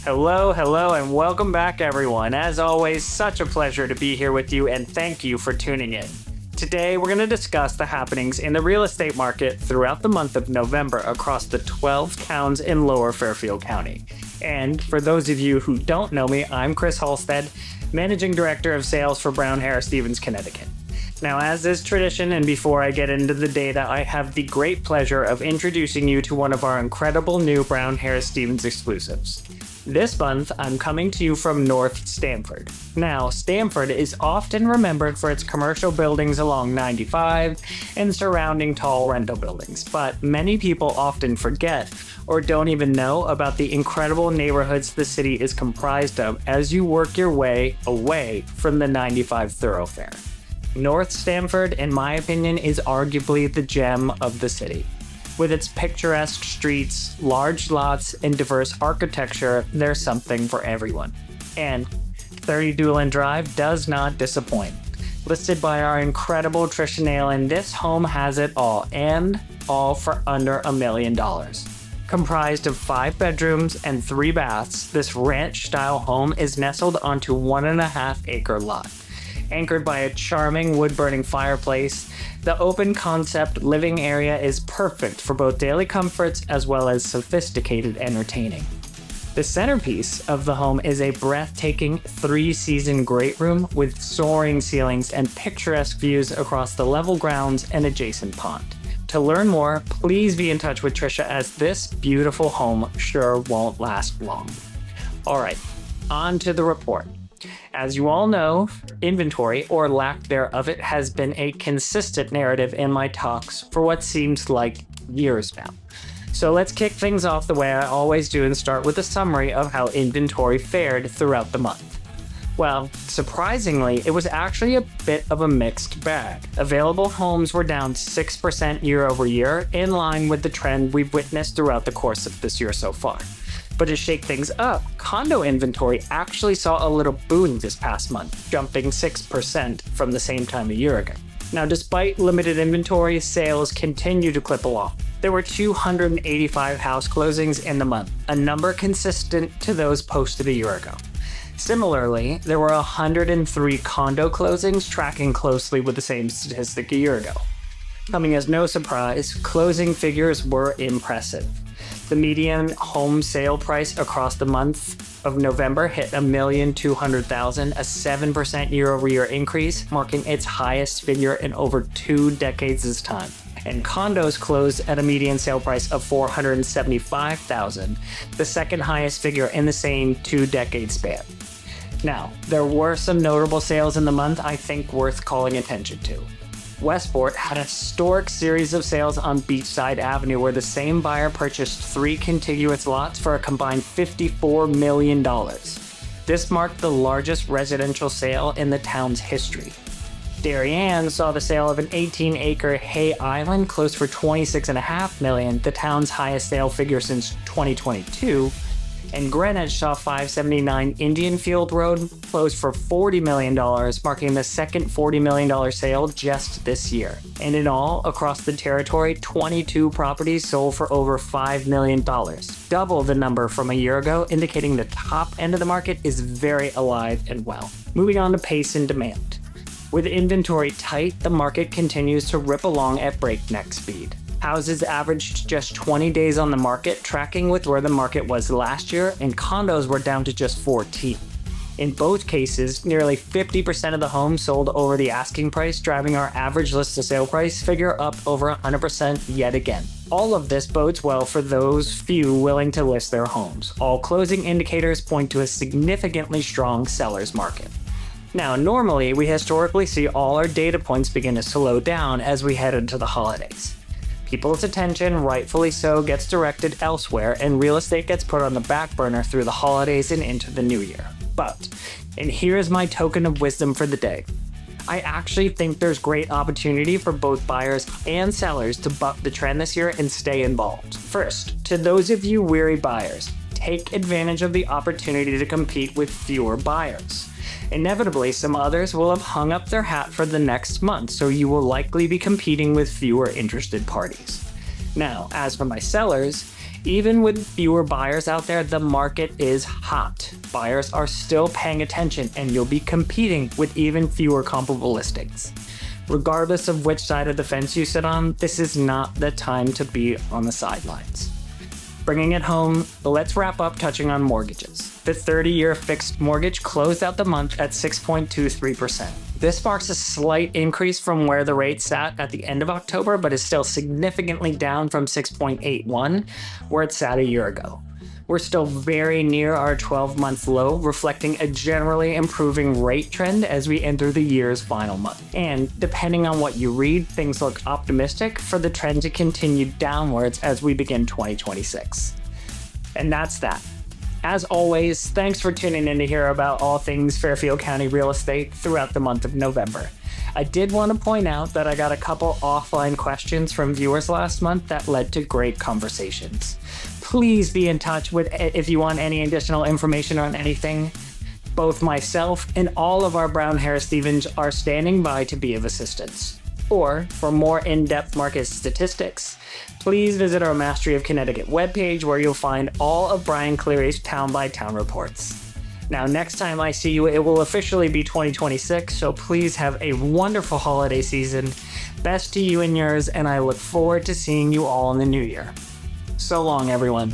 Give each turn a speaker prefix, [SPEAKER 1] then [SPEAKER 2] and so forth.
[SPEAKER 1] Hello, and welcome back, everyone. As always, such a pleasure to be here with you, and thank you for tuning in. Today, we're going to discuss the happenings in the real estate market throughout the month of November across the 12 towns in Lower Fairfield County. And for those of you who don't know me, I'm Chris Halstead, Managing Director of Sales for Brown Harris Stevens, Connecticut. Now, as is tradition, and before I get into the data, I have the great pleasure of introducing you to one of our incredible new Brown Harris Stevens exclusives. This month, I'm coming to you from North Stamford. Now, Stamford is often remembered for its commercial buildings along 95 and surrounding tall rental buildings, but many people often forget or don't even know about the incredible neighborhoods the city is comprised of as you work your way away from the 95 thoroughfare. North Stamford, in my opinion, is arguably the gem of the city. With its picturesque streets, large lots, and diverse architecture, there's something for everyone. And 30 Doolin Drive does not disappoint. Listed by our incredible Trisha Nalen, this home has it all, and all for under $1 million. Comprised of 5 bedrooms and 3 baths, this ranch-style home is nestled onto 1.5-acre lot. Anchored by a charming wood-burning fireplace, the open-concept living area is perfect for both daily comforts as well as sophisticated entertaining. The centerpiece of the home is a breathtaking 3-season great room with soaring ceilings and picturesque views across the level grounds and adjacent pond. To learn more, please be in touch with Trisha, as this beautiful home sure won't last long. Alright, on to the report. As you all know, inventory, or lack thereof, it has been a consistent narrative in my talks for what seems like years now. So let's kick things off the way I always do and start with a summary of how inventory fared throughout the month. Well, surprisingly, it was actually a bit of a mixed bag. Available homes were down 6% year over year, in line with the trend we've witnessed throughout the course of this year so far. But to shake things up, condo inventory actually saw a little boom this past month, jumping 6% from the same time a year ago. Now, despite limited inventory, sales continue to clip along. There were 285 house closings in the month, a number consistent to those posted a year ago. Similarly, there were 103 condo closings, tracking closely with the same statistic a year ago. Coming as no surprise, closing figures were impressive. The median home sale price across the month of November hit $1,200,000, a 7% year-over-year increase, marking its highest figure in over 2 decades' time. And condos closed at a median sale price of $475,000, the second highest figure in the same 2-decade span. Now, there were some notable sales in the month I think worth calling attention to. Westport had a historic series of sales on Beachside Avenue where the same buyer purchased 3 contiguous lots for a combined $54 million. This marked the largest residential sale in the town's history. Darien saw the sale of an 18-acre Hay Island close for $26.5 million, the town's highest sale figure since 2022. And Greenwich saw 579 Indian Field Road close for $40 million, marking the second $40 million sale just this year. And in all, across the territory, 22 properties sold for over $5 million, double the number from a year ago, indicating the top end of the market is very alive and well. Moving on to pace and demand. With inventory tight, the market continues to rip along at breakneck speed. Houses averaged just 20 days on the market, tracking with where the market was last year, and condos were down to just 14. In both cases, nearly 50% of the homes sold over the asking price, driving our average list-to-sale price figure up over 100% yet again. All of this bodes well for those few willing to list their homes. All closing indicators point to a significantly strong seller's market. Now, normally, we historically see all our data points begin to slow down as we head into the holidays. People's attention, rightfully so, gets directed elsewhere, and real estate gets put on the back burner through the holidays and into the new year. But, and here's my token of wisdom for the day, I actually think there's great opportunity for both buyers and sellers to buck the trend this year and stay involved. First, to those of you weary buyers, take advantage of the opportunity to compete with fewer buyers. Inevitably, some others will have hung up their hat for the next month, so you will likely be competing with fewer interested parties. Now, as for my sellers, even with fewer buyers out there, the market is hot. Buyers are still paying attention, and you'll be competing with even fewer comparable listings. Regardless of which side of the fence you sit on, this is not the time to be on the sidelines. Bringing it home, let's wrap up touching on mortgages. The 30-year fixed mortgage closed out the month at 6.23%. This marks a slight increase from where the rate sat at the end of October, but is still significantly down from 6.81, where it sat a year ago. We're still very near our 12-month low, reflecting a generally improving rate trend as we enter the year's final month. And depending on what you read, things look optimistic for the trend to continue downwards as we begin 2026. And that's that. As always, thanks for tuning in to hear about all things Fairfield County real estate throughout the month of November. I did want to point out that I got a couple offline questions from viewers last month that led to great conversations. Please be in touch with if you want any additional information on anything. Both myself and all of our Brown Hair Stevens are standing by to be of assistance. Or, for more in-depth market statistics, please visit our Mastery of Connecticut webpage where you'll find all of Brian Cleary's town-by-town reports. Now, next time I see you, it will officially be 2026, so please have a wonderful holiday season. Best to you and yours, and I look forward to seeing you all in the new year. So long, everyone.